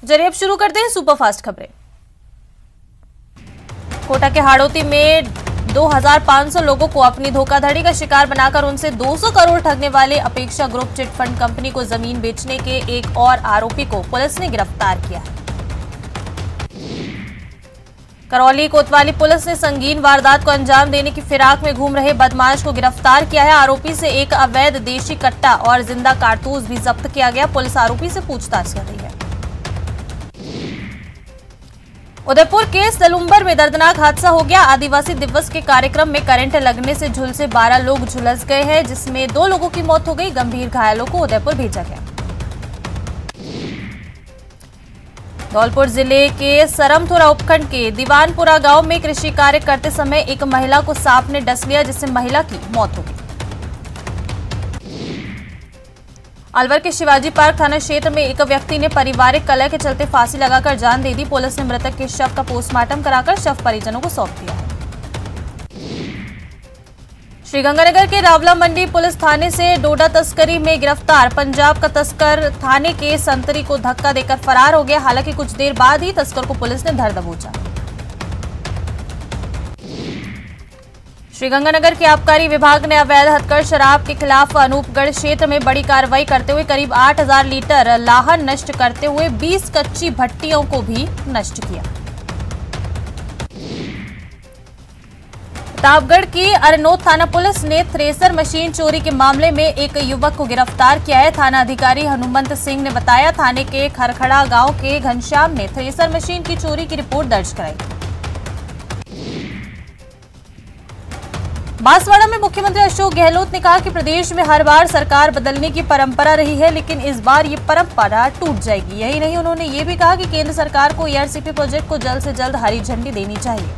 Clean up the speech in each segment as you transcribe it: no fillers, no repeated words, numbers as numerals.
चलिए अब शुरू करते हैं सुपरफास्ट खबरें। कोटा के हाड़ौती में 2500 लोगों को अपनी धोखाधड़ी का शिकार बनाकर उनसे 200 करोड़ ठगने वाले अपेक्षा ग्रुप चिट फंड कंपनी को जमीन बेचने के एक और आरोपी को पुलिस ने गिरफ्तार किया है। करौली कोतवाली पुलिस ने संगीन वारदात को अंजाम देने की फिराक में घूम रहे बदमाश को गिरफ्तार किया है। आरोपी से एक अवैध देशी कट्टा और जिंदा कारतूस भी जब्त किया गया। पुलिस आरोपी से पूछताछ कर रही है। उदयपुर के सलुम्बर में दर्दनाक हादसा हो गया। आदिवासी दिवस के कार्यक्रम में करंट लगने से झुलसे 12 लोग झुलस गए हैं, जिसमें 2 लोगों की मौत हो गई। गंभीर घायलों को उदयपुर भेजा गया। धौलपुर जिले के सरमथुरा उपखंड के दीवानपुरा गांव में कृषि कार्य करते समय एक महिला को सांप ने डस लिया, जिससे महिला की मौत हो गई। अलवर के शिवाजी पार्क थाना क्षेत्र में एक व्यक्ति ने पारिवारिक कलह के चलते फांसी लगाकर जान दे दी। पुलिस ने मृतक के शव का पोस्टमार्टम कराकर शव परिजनों को सौंप दिया है। श्रीगंगानगर के रावला मंडी पुलिस थाने से डोडा तस्करी में गिरफ्तार पंजाब का तस्कर थाने के संतरी को धक्का देकर फरार हो गया। हालांकि कुछ देर बाद ही तस्कर को पुलिस ने धर दबोचा। श्रीगंगानगर के आबकारी विभाग ने अवैध हथकढ़ शराब के खिलाफ अनूपगढ़ क्षेत्र में बड़ी कार्रवाई करते हुए करीब 8000 लीटर लाहन नष्ट करते हुए 20 कच्ची भट्टियों को भी नष्ट किया। प्रतापगढ़ की अरनोद थाना पुलिस ने थ्रेसर मशीन चोरी के मामले में एक युवक को गिरफ्तार किया है। थाना अधिकारी हनुमंत सिंह ने बताया, थाने के खरखड़ा गांव के घनश्याम ने थ्रेसर मशीन की चोरी की रिपोर्ट दर्ज कराई। बांसवाड़ा में मुख्यमंत्री अशोक गहलोत ने कहा कि प्रदेश में हर बार सरकार बदलने की परंपरा रही है, लेकिन इस बार ये परंपरा टूट जाएगी। यही नहीं, उन्होंने ये भी कहा कि केंद्र सरकार को ईआरसीपी प्रोजेक्ट को जल्द से जल्द हरी झंडी देनी चाहिए।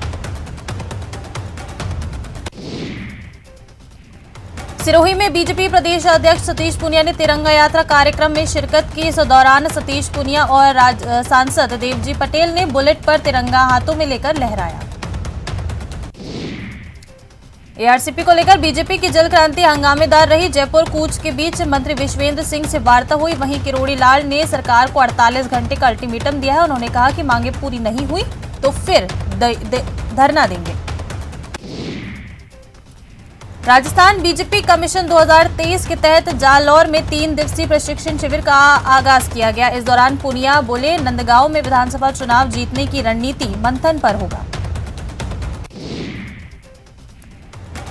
सिरोही में बीजेपी प्रदेश अध्यक्ष सतीश पूनिया ने तिरंगा यात्रा कार्यक्रम में शिरकत की। इस दौरान सतीश पूनिया और सांसद देवजी पटेल ने बुलेट पर तिरंगा हाथों में लेकर लहराया। एआरसीपी को लेकर बीजेपी की जल क्रांति हंगामेदार रही। जयपुर कूच के बीच मंत्री विश्वेंद्र सिंह से वार्ता हुई। वहीं किरोड़ी लाल ने सरकार को 48 घंटे का अल्टीमेटम दिया है। उन्होंने कहा कि मांगे पूरी नहीं हुई तो फिर धरना देंगे। राजस्थान बीजेपी कमीशन 2023 के तहत जालौर में 3 दिवसीय प्रशिक्षण शिविर का आगाज किया गया। इस दौरान पूनिया बोले, नंदगांव में विधानसभा चुनाव जीतने की रणनीति मंथन पर होगा।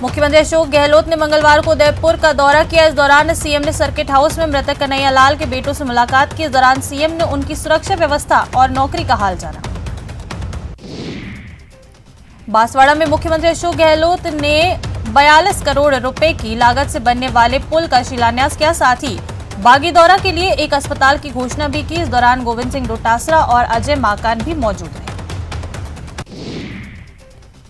मुख्यमंत्री अशोक गहलोत ने मंगलवार को उदयपुर का दौरा किया। इस दौरान सीएम ने सर्किट हाउस में मृतक कन्हैया लाल के बेटों से मुलाकात की। इस दौरान सीएम ने उनकी सुरक्षा व्यवस्था और नौकरी का हाल जाना। बांसवाड़ा में मुख्यमंत्री अशोक गहलोत ने 42 करोड़ रुपए की लागत से बनने वाले पुल का शिलान्यास किया। साथ ही बागीदौरा के लिए एक अस्पताल की घोषणा भी की। इस दौरान गोविंद सिंह डोटासरा और अजय माकन भी मौजूद रहे।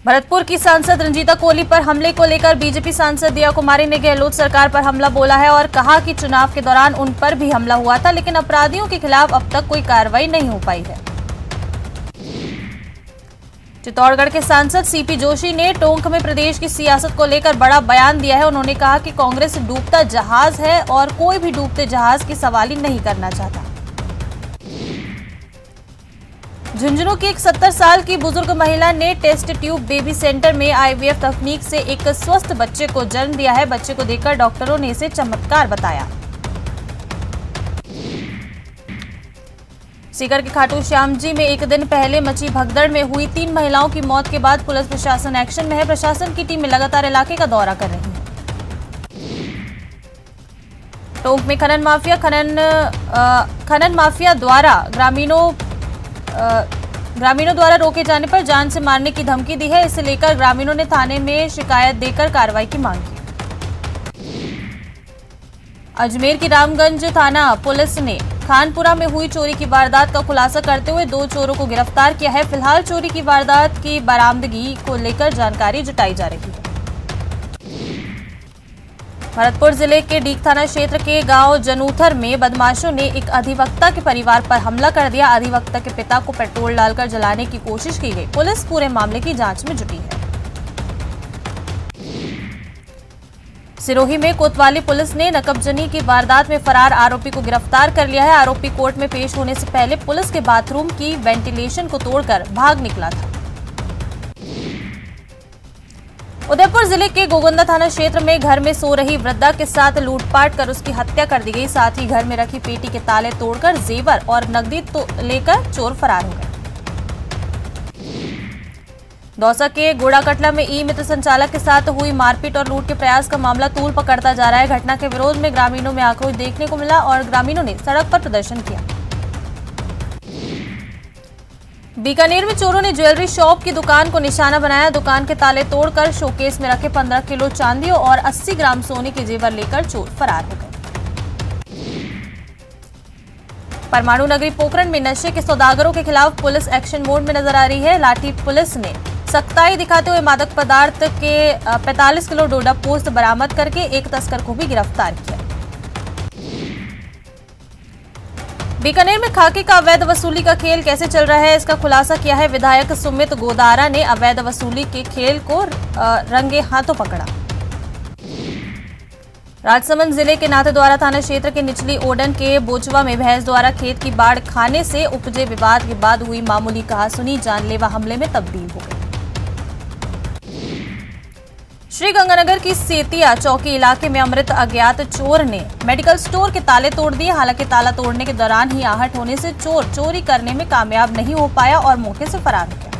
भरतपुर की सांसद रंजीता कोहली पर हमले को लेकर बीजेपी सांसद दिया कुमारी ने गहलोत सरकार पर हमला बोला है और कहा कि चुनाव के दौरान उन पर भी हमला हुआ था, लेकिन अपराधियों के खिलाफ अब तक कोई कार्रवाई नहीं हो पाई है। चित्तौड़गढ़ के सांसद सीपी जोशी ने टोंक में प्रदेश की सियासत को लेकर बड़ा बयान दिया है। उन्होंने कहा कि कांग्रेस डूबता जहाज है और कोई भी डूबते जहाज की सवाल नहीं करना चाहता। झुंझुनू की एक 70 साल की बुजुर्ग महिला ने टेस्ट ट्यूब बेबी सेंटर में आईवीएफ तकनीक से एक स्वस्थ बच्चे को जन्म दिया है। बच्चे को देखकर डॉक्टरों ने इसे चमत्कार बताया। सीकर के खाटू श्याम जी में एक दिन पहले मची भगदड़ में हुई 3 महिलाओं की मौत के बाद पुलिस प्रशासन एक्शन में है। प्रशासन की टीमें लगातार इलाके का दौरा कर रही है। टोंक में खनन माफिया द्वारा ग्रामीणों द्वारा रोके जाने पर जान से मारने की धमकी दी है। इसे लेकर ग्रामीणों ने थाने में शिकायत देकर कार्रवाई की मांग की। अजमेर की रामगंज थाना पुलिस ने खानपुरा में हुई चोरी की वारदात का खुलासा करते हुए 2 चोरों को गिरफ्तार किया है। फिलहाल चोरी की वारदात की बरामदगी को लेकर जानकारी जुटाई जा रही है। भरतपुर जिले के डीग थाना क्षेत्र के गांव जनूथर में बदमाशों ने एक अधिवक्ता के परिवार पर हमला कर दिया। अधिवक्ता के पिता को पेट्रोल डालकर जलाने की कोशिश की गई। पुलिस पूरे मामले की जांच में जुटी है। सिरोही में कोतवाली पुलिस ने नकबजनी की वारदात में फरार आरोपी को गिरफ्तार कर लिया है। आरोपी कोर्ट में पेश होने से पहले पुलिस के बाथरूम की वेंटिलेशन को तोड़कर भाग निकला था। उदयपुर जिले के गोगंदा थाना क्षेत्र में घर में सो रही वृद्धा के साथ लूटपाट कर उसकी हत्या कर दी गई। साथ ही घर में रखी पेटी के ताले तोड़कर जेवर और नकदी लेकर चोर फरार हो गए। दौसा के गोड़ाकटला में ई मित्र संचालक के साथ हुई मारपीट और लूट के प्रयास का मामला तूल पकड़ता जा रहा है। घटना के विरोध में ग्रामीणों में आक्रोश देखने को मिला और ग्रामीणों ने सड़क पर प्रदर्शन किया। बीकानेर में चोरों ने ज्वेलरी शॉप की दुकान को निशाना बनाया। दुकान के ताले तोड़कर शोकेस में रखे 15 किलो चांदी और 80 ग्राम सोने के जेवर लेकर चोर फरार हो गए। परमाणु नगरी पोखरण में नशे के सौदागरों के खिलाफ पुलिस एक्शन मोड में नजर आ रही है। लाठी पुलिस ने सख्ताई दिखाते हुए मादक पदार्थ के 45 किलो डोडा पोस्त बरामद करके एक तस्कर को भी गिरफ्तार किया। बीकानेर में खाकी का अवैध वसूली का खेल कैसे चल रहा है, इसका खुलासा किया है विधायक सुमित गोदारा ने। अवैध वसूली के खेल को रंगे हाथों पकड़ा। राजसमंद जिले के नाथद्वारा थाना क्षेत्र के निचली ओडन के बोचवा में भैंस द्वारा खेत की बाढ़ खाने से उपजे विवाद के बाद हुई मामूली कहासुनी जानलेवा हमले में तब्दील हो गई। श्रीगंगानगर की सेतिया चौकी इलाके में अमृत अज्ञात चोर ने मेडिकल स्टोर के ताले तोड़ दिए। हालांकि ताला तोड़ने के दौरान ही आहट होने से चोर चोरी करने में कामयाब नहीं हो पाया और मौके से फरार हो गया।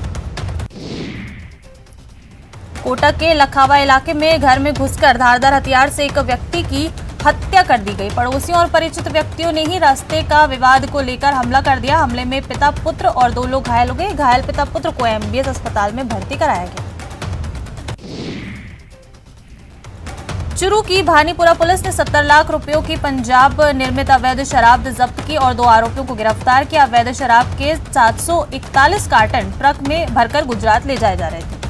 कोटा के लखावा इलाके में घर में घुसकर धारदार हथियार से एक व्यक्ति की हत्या कर दी गई। पड़ोसियों और परिचित व्यक्तियों ने ही रास्ते का विवाद को लेकर हमला कर दिया। हमले में पिता पुत्र और 2 लोग घायल हो गए। घायल पिता पुत्र को एमबीएस अस्पताल में भर्ती कराया गया। चुरू की भानीपुरा पुलिस ने 70 लाख रुपयों की पंजाब निर्मित अवैध शराब जब्त की और 2 आरोपियों को गिरफ्तार किया। अवैध शराब के 741 कार्टन ट्रक में भरकर गुजरात ले जाए जा रहे थे।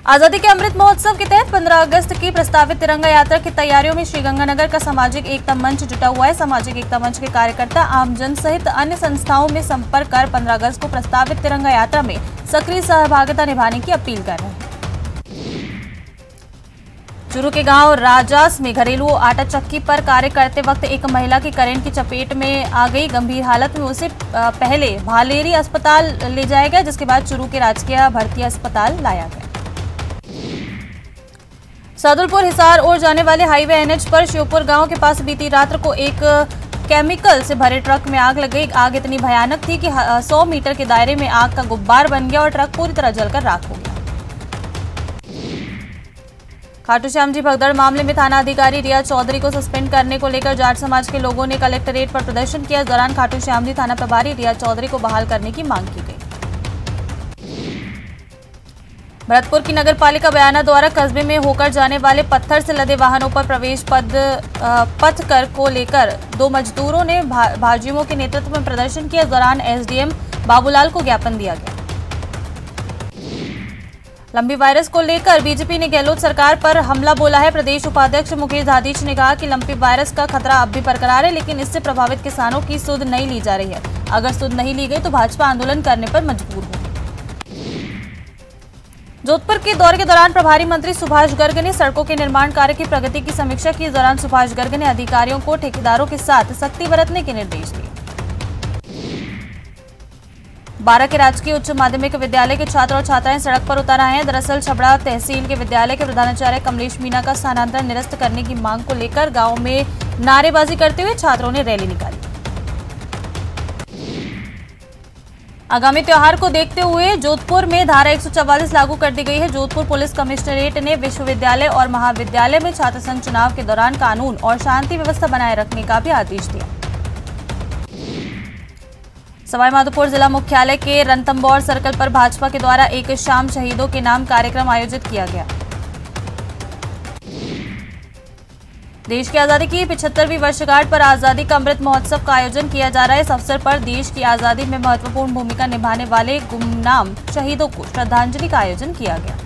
आजादी के अमृत महोत्सव के तहत 15 अगस्त की प्रस्तावित तिरंगा यात्रा की तैयारियों में श्रीगंगानगर का सामाजिक एकता मंच जुटा हुआ है। सामाजिक एकता मंच के कार्यकर्ता आमजन सहित अन्य संस्थाओं में संपर्क कर 15 अगस्त को प्रस्तावित तिरंगा यात्रा में सक्रिय सहभागिता निभाने की अपील कर रहे हैं। चूरू के गांव राजास में घरेलू आटा चक्की पर कार्य करते वक्त एक महिला की करंट की चपेट में आ गई। गंभीर हालत में उसे पहले भालेरी अस्पताल ले जाया गया, जिसके बाद चूरू के राजकीय भर्ती अस्पताल लाया गया। सादुलपुर हिसार ओर जाने वाले हाईवे एनएच पर शिवपुर गांव के पास बीती रात को एक केमिकल से भरे ट्रक में आग लग गई। आग इतनी भयानक थी कि 100 मीटर के दायरे में आग का गुब्बार बन गया और ट्रक पूरी तरह जलकर राख हो गया। खाटू श्याम जी भगदड़ मामले में थाना अधिकारी रिया चौधरी को सस्पेंड करने को लेकर जाट समाज के लोगों ने कलेक्ट्रेट पर प्रदर्शन किया। इस दौरान खाटू श्याम जी थाना प्रभारी रिया चौधरी को बहाल करने की मांग की गई। भरतपुर की नगर पालिका बयाना द्वारा कस्बे में होकर जाने वाले पत्थर से लदे वाहनों पर प्रवेश पथ कर को लेकर 2 मजदूरों ने भाजयुमों के नेतृत्व में प्रदर्शन किया। इस दौरान एसडीएम बाबूलाल को ज्ञापन दिया गया। लंबी वायरस को लेकर बीजेपी ने गहलोत सरकार पर हमला बोला है। प्रदेश उपाध्यक्ष मुकेश धादीच ने कहा कि लंबी वायरस का खतरा अब भी बरकरार है, लेकिन इससे प्रभावित किसानों की सुध नहीं ली जा रही है। अगर सुध नहीं ली गई तो भाजपा आंदोलन करने पर मजबूर होगी। जोधपुर के दौरे के दौरान प्रभारी मंत्री सुभाष गर्ग ने सड़कों के निर्माण कार्य की प्रगति की समीक्षा की। इस दौरान सुभाष गर्ग ने अधिकारियों को ठेकेदारों के साथ सख्ती बरतने के निर्देश दिए। 12 के राजकीय उच्च माध्यमिक विद्यालय के छात्र और छात्राएं सड़क पर उतर आए हैं। दरअसल छबड़ा तहसील के विद्यालय के प्रधानाचार्य कमलेश मीणा का स्थानांतरण निरस्त करने की मांग को लेकर गांव में नारेबाजी करते हुए छात्रों ने रैली निकाली। आगामी त्योहार को देखते हुए जोधपुर में धारा 144 लागू कर दी गई है। जोधपुर पुलिस कमिश्नरेट ने विश्वविद्यालय और महाविद्यालय में छात्र संघ चुनाव के दौरान कानून और शांति व्यवस्था बनाए रखने का भी आदेश दिया। सवाईमाधोपुर जिला मुख्यालय के रणथंभौर सर्कल पर भाजपा के द्वारा एक शाम शहीदों के नाम कार्यक्रम आयोजित किया गया। देश की आजादी की 75वीं वर्षगांठ पर आजादी का अमृत महोत्सव का आयोजन किया जा रहा है। इस अवसर पर देश की आजादी में महत्वपूर्ण भूमिका निभाने वाले गुमनाम शहीदों को श्रद्धांजलि का आयोजन किया गया।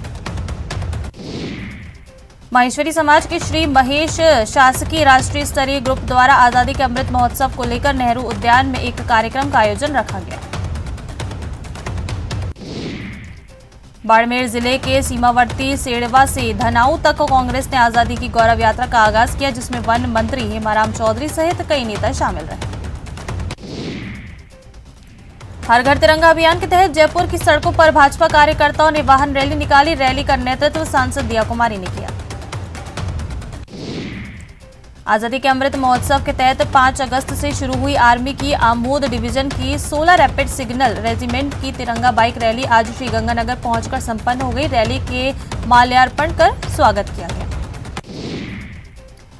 माहेश्वरी समाज के श्री महेश शासकीय राष्ट्रीय स्तरीय ग्रुप द्वारा आजादी के अमृत महोत्सव को लेकर नेहरू उद्यान में एक कार्यक्रम का आयोजन रखा गया। बाड़मेर जिले के सीमावर्ती सेड़वा से धनाऊ तक कांग्रेस ने आजादी की गौरव यात्रा का आगाज किया, जिसमें वन मंत्री हेमाराम चौधरी सहित कई नेता शामिल रहे। हर घर तिरंगा अभियान के तहत जयपुर की सड़कों पर भाजपा कार्यकर्ताओं ने वाहन रैली निकाली। रैली का नेतृत्व सांसद दिया कुमारी ने किया। आजादी के अमृत महोत्सव के तहत 5 अगस्त से शुरू हुई आर्मी की आमोद डिवीजन की 16 रैपिड सिग्नल रेजिमेंट की तिरंगा बाइक रैली आज श्रीगंगानगर पहुंचकर संपन्न हो गई। रैली के माल्यार्पण कर स्वागत किया गया।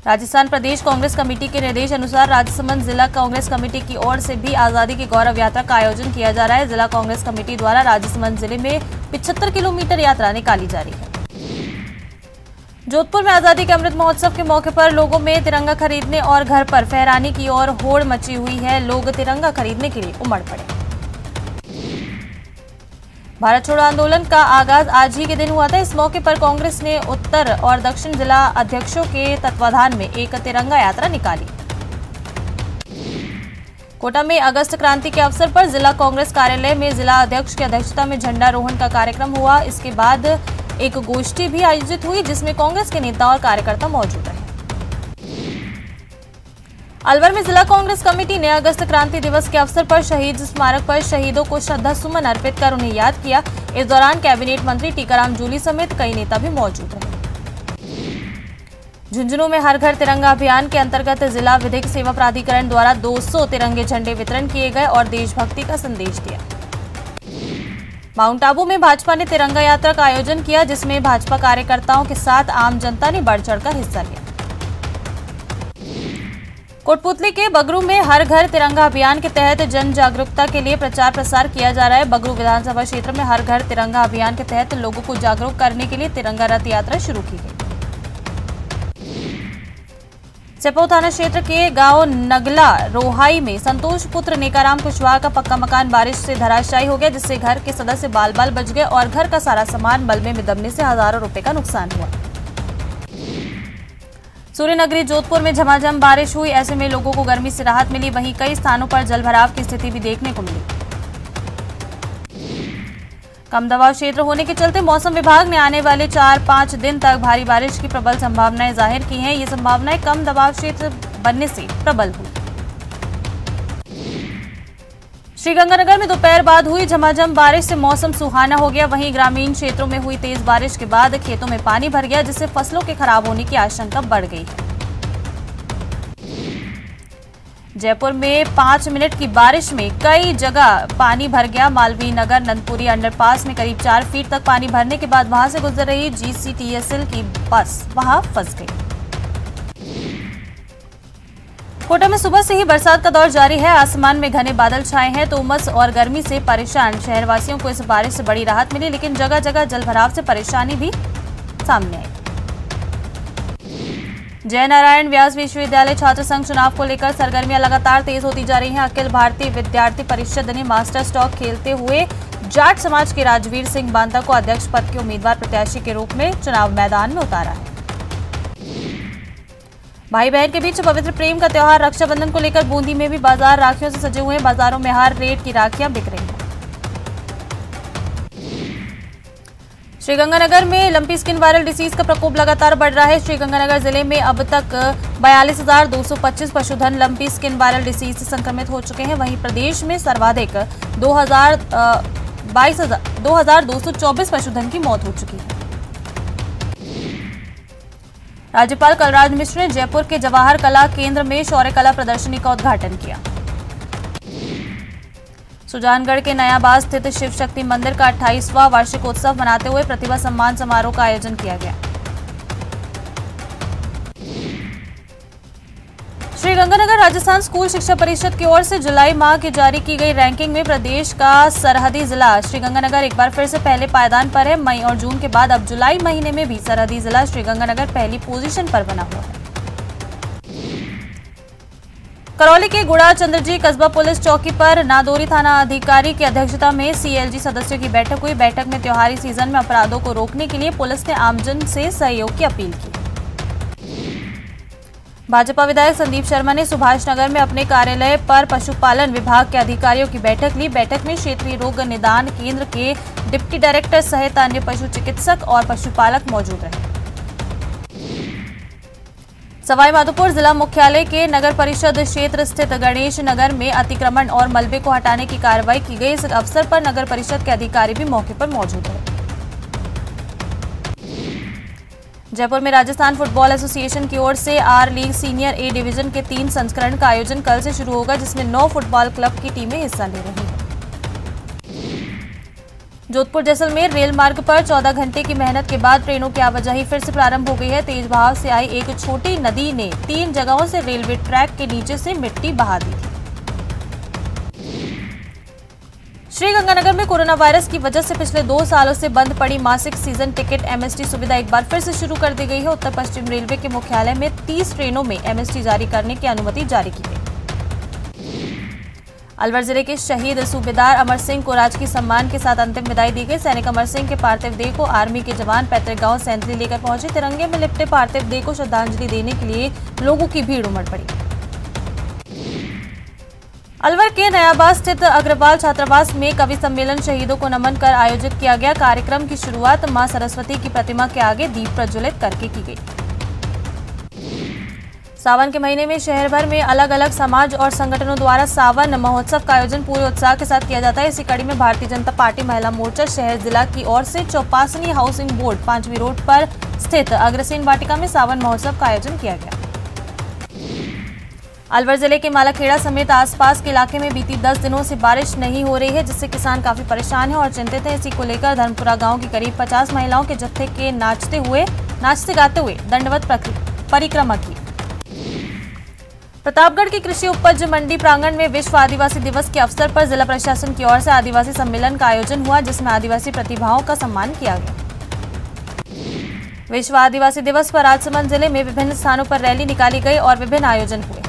राजस्थान प्रदेश कांग्रेस कमेटी के निर्देश अनुसार राजसमंद जिला कांग्रेस कमेटी की ओर से भी आजादी की गौरव यात्रा का आयोजन किया जा रहा है। जिला कांग्रेस कमेटी द्वारा राजसमंद जिले में 75 किलोमीटर यात्रा निकाली जा रही है। जोधपुर में आजादी के अमृत महोत्सव के मौके पर लोगों में तिरंगा खरीदने और घर पर फहराने की ओर होड़ मची हुई है। लोग तिरंगा खरीदने के लिए उमड़ पड़े। भारत छोड़ो आंदोलन का आगाज आज ही के दिन हुआ था। इस मौके पर कांग्रेस ने उत्तर और दक्षिण जिला अध्यक्षों के तत्वाधान में एक तिरंगा यात्रा निकाली। कोटा में अगस्त क्रांति के अवसर पर जिला कांग्रेस कार्यालय में जिला अध्यक्ष की अध्यक्षता में झंडारोहण का कार्यक्रम हुआ। इसके बाद एक गोष्ठी भी आयोजित हुई, जिसमें कांग्रेस के नेता और कार्यकर्ता मौजूद रहे। अलवर में जिला कांग्रेस कमेटी ने अगस्त क्रांति दिवस के अवसर पर शहीद स्मारक पर शहीदों को श्रद्धा सुमन अर्पित कर उन्हें याद किया। इस दौरान कैबिनेट मंत्री टीकाराम जूली समेत कई नेता भी मौजूद रहे। झुंझुनू में हर घर तिरंगा अभियान के अंतर्गत जिला विधिक सेवा प्राधिकरण द्वारा 200 तिरंगे झंडे वितरण किए गए और देशभक्ति का संदेश दिया। माउंट आबू में भाजपा ने तिरंगा यात्रा का आयोजन किया, जिसमें भाजपा कार्यकर्ताओं के साथ आम जनता ने बढ़ चढ़कर हिस्सा लिया। कोटपुतली के बगरू में हर घर तिरंगा अभियान के तहत जन जागरूकता के लिए प्रचार प्रसार किया जा रहा है। बगरू विधानसभा क्षेत्र में हर घर तिरंगा अभियान के तहत लोगों को जागरूक करने के लिए तिरंगा रथ यात्रा शुरू की गई। सेपऊ थाना क्षेत्र के गांव नगला रोहाई में संतोष पुत्र नेकाराम कुशवाहा का पक्का मकान बारिश से धराशायी हो गया, जिससे घर के सदस्य बाल बाल बच गए और घर का सारा सामान मलबे में दबने से हजारों रुपए का नुकसान हुआ। सूर्यनगरी जोधपुर में झमाझम बारिश हुई, ऐसे में लोगों को गर्मी से राहत मिली। वहीं कई स्थानों पर जलभराव की स्थिति भी देखने को मिली। कम दबाव क्षेत्र होने के चलते मौसम विभाग ने आने वाले 4-5 दिन तक भारी बारिश की प्रबल संभावनाएं जाहिर की हैं। ये संभावनाएं कम दबाव क्षेत्र बनने से प्रबल हुई। श्रीगंगानगर में दोपहर बाद हुई झमाझम बारिश से मौसम सुहाना हो गया। वहीं ग्रामीण क्षेत्रों में हुई तेज बारिश के बाद खेतों में पानी भर गया, जिससे फसलों के खराब होने की आशंका बढ़ गई है। जयपुर में 5 मिनट की बारिश में कई जगह पानी भर गया। मालवीय नगर नंदपुरी अंडरपास में करीब 4 फीट तक पानी भरने के बाद वहां से गुजर रही GCTSL की बस वहां फंस गई। कोटा में सुबह से ही बरसात का दौर जारी है। आसमान में घने बादल छाए हैं तो उमस और गर्मी से परेशान शहरवासियों को इस बारिश से बड़ी राहत मिली, लेकिन जगह जगह जलभराव से परेशानी भी सामने आई। जय नारायण व्यास विश्वविद्यालय छात्र संघ चुनाव को लेकर सरगर्मियां लगातार तेज होती जा रही हैं। अखिल भारतीय विद्यार्थी परिषद ने मास्टर स्ट्रोक खेलते हुए जाट समाज के राजवीर सिंह बांता को अध्यक्ष पद के उम्मीदवार प्रत्याशी के रूप में चुनाव मैदान में उतारा है। भाई बहन के बीच पवित्र प्रेम का त्योहार रक्षाबंधन को लेकर बूंदी में भी बाजार राखियों से सजे हुए हैं। बाजारों में हर रेट की राखियां बिक रही हैं। श्रीगंगानगर में लंपी स्किन वायरल डिसीज का प्रकोप लगातार बढ़ रहा है। श्रीगंगानगर जिले में अब तक 42,225 पशुधन लंपी स्किन वायरल डिसीज से संक्रमित हो चुके हैं। वहीं प्रदेश में सर्वाधिक 2,224 पशुधन की मौत हो चुकी है। राज्यपाल कलराज मिश्र ने जयपुर के जवाहर कला केंद्र में शौर्य कला प्रदर्शनी का उद्घाटन किया। सुजानगढ़ के नयाबाद स्थित शिव शक्ति मंदिर का 28वां वार्षिकोत्सव मनाते हुए प्रतिभा सम्मान समारोह का आयोजन किया गया। श्रीगंगानगर राजस्थान स्कूल शिक्षा परिषद की ओर से जुलाई माह की जारी की गई रैंकिंग में प्रदेश का सरहदी जिला श्रीगंगानगर एक बार फिर से पहले पायदान पर है। मई और जून के बाद अब जुलाई महीने में भी सरहदी जिला श्रीगंगानगर पहली पोजीशन पर बना हुआ है। करौली के गुड़ा चंद्रजी कस्बा पुलिस चौकी पर नादौरी थाना अधिकारी की अध्यक्षता में CLG सदस्यों की बैठक हुई। बैठक में त्योहारी सीजन में अपराधों को रोकने के लिए पुलिस ने आमजन से सहयोग की अपील की। भाजपा विधायक संदीप शर्मा ने सुभाष नगर में अपने कार्यालय पर पशुपालन विभाग के अधिकारियों की बैठक ली। बैठक में क्षेत्रीय रोग निदान केंद्र के डिप्टी डायरेक्टर सहित अन्य पशु चिकित्सक और पशुपालक मौजूद रहे। सवाईमाधोपुर जिला मुख्यालय के नगर परिषद क्षेत्र स्थित गणेश नगर में अतिक्रमण और मलबे को हटाने की कार्रवाई की गई। इस अवसर पर नगर परिषद के अधिकारी भी मौके पर मौजूद रहे। जयपुर में राजस्थान फुटबॉल एसोसिएशन की ओर से R league senior A division के 3 संस्करण का आयोजन कल से शुरू होगा, जिसमें 9 फुटबॉल क्लब की टीमें हिस्सा ले रही हैं। जोधपुर जैसलमेर रेल मार्ग पर 14 घंटे की मेहनत के बाद ट्रेनों की आवाजाही फिर से प्रारंभ हो गई है। तेज बहाव से आई एक छोटी नदी ने 3 जगहों से रेलवे ट्रैक के नीचे से मिट्टी बहा दी थी। श्रीगंगानगर में कोरोना वायरस की वजह से पिछले 2 सालों से बंद पड़ी मासिक सीजन टिकट एमएसटी सुविधा एक बार फिर से शुरू कर दी गई है। उत्तर पश्चिम रेलवे के मुख्यालय में 30 ट्रेनों में एमएसटी जारी करने की अनुमति जारी की गई। अलवर जिले के शहीद सूबेदार अमर सिंह को राजकीय सम्मान के साथ अंतिम विदाई दी गई। सैनिक अमर सिंह के पार्थिव देह को आर्मी के जवान पैतृक गांव सैंतली लेकर पहुंचे। तिरंगे में लिपटे पार्थिव देह को श्रद्धांजलि देने के लिए लोगों की भीड़ उमड़ पड़ी। अलवर के नयाबाद स्थित अग्रवाल छात्रावास में कवि सम्मेलन शहीदों को नमन कर आयोजित किया गया। कार्यक्रम की शुरुआत मां सरस्वती की प्रतिमा के आगे दीप प्रज्वलित करके की गई। सावन के महीने में शहर भर में अलग अलग समाज और संगठनों द्वारा सावन महोत्सव का आयोजन पूरे उत्साह के साथ किया जाता है। इसी कड़ी में भारतीय जनता पार्टी महिला मोर्चा शहर जिला की ओर से चौपासनी हाउसिंग बोर्ड 5वीं रोड पर स्थित अग्रसेन वाटिका में सावन महोत्सव का आयोजन किया गया। अलवर जिले के मालाखेड़ा समेत आसपास के इलाके में बीती 10 दिनों से बारिश नहीं हो रही है, जिससे किसान काफी परेशान हैं और चिंतित हैं। इसी को लेकर धर्मपुरा गांव की करीब 50 महिलाओं के जत्थे के नाचते गाते हुए दंडवत परिक्रमा की। प्रतापगढ़ की कृषि उपज मंडी प्रांगण में विश्व आदिवासी दिवस के अवसर पर जिला प्रशासन की ओर से आदिवासी सम्मेलन का आयोजन हुआ, जिसमें आदिवासी प्रतिभाओं का सम्मान किया गया। विश्व आदिवासी दिवस पर राजसमंद जिले में विभिन्न स्थानों पर रैली निकाली गई और विभिन्न आयोजन हुए।